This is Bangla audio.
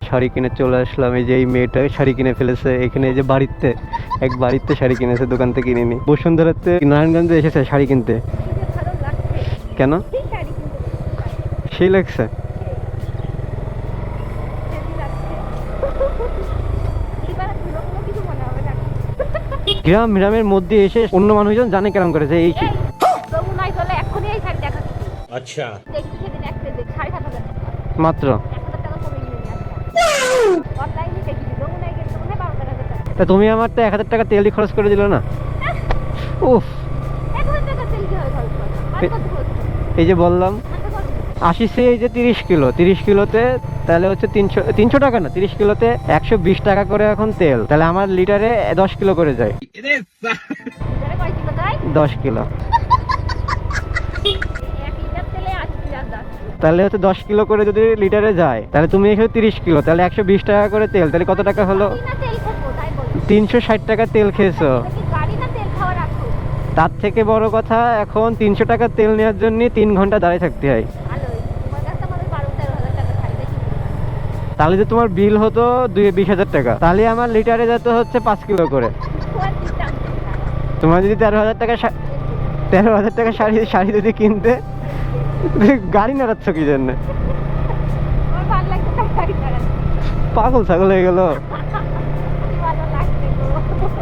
শাড়ি কিনে চলে আসলাম। এই যে এই মেয়েটা শাড়ি কিনে ফেলেছে এখানে, এই যে বাড়িতে শাড়ি কিনেছে, দোকান থেকে কিনেনি। বসুন্ধরাতে নারায়ণগঞ্জে এসেছে শাড়ি কিনতে। কেন সেই লাগছে? গ্রামের মধ্যে এসে অন্য মানুষজন জানে কেরম করেছে এই अच्छा মাত্র। তা তুমি আমার তো 1000 টাকা তেলই খরচ করে দিল না। উফ, এই যে বললাম 80 সে এই যে 30 কিলোতে তাহলে হচ্ছে 300 টাকা না, 30 কিলোতে 120 টাকা করে এখন তেল। তাহলে আমার লিটারে 10 কিলো করে যায়। 10 কিলো তাহলে হচ্ছে 10 কিলো করে যদি লিটারে যায়, তাহলে তুমি এখানে 30 কিলো, তাহলে 120 টাকা করে তেল। তাহলে কত টাকা হলো? 360 টাকা তেল খেয়েছো। তার থেকে বড় কথা, এখন 300 টাকা তেল নেওয়ার জন্য 3 ঘন্টা দাঁড়িয়ে থাকতে হয়। তাহলে যে তোমার বিল হতো 20,000 টাকা, তাহলে আমার লিটারে যেতে হচ্ছে 5 কিলো করে। তোমার যদি 13,000 টাকা শাড়ি যদি কিনতে, গাড়ি নাড়াচ্ছ কি জন্য? পাগল ছাগল হয়ে গেল।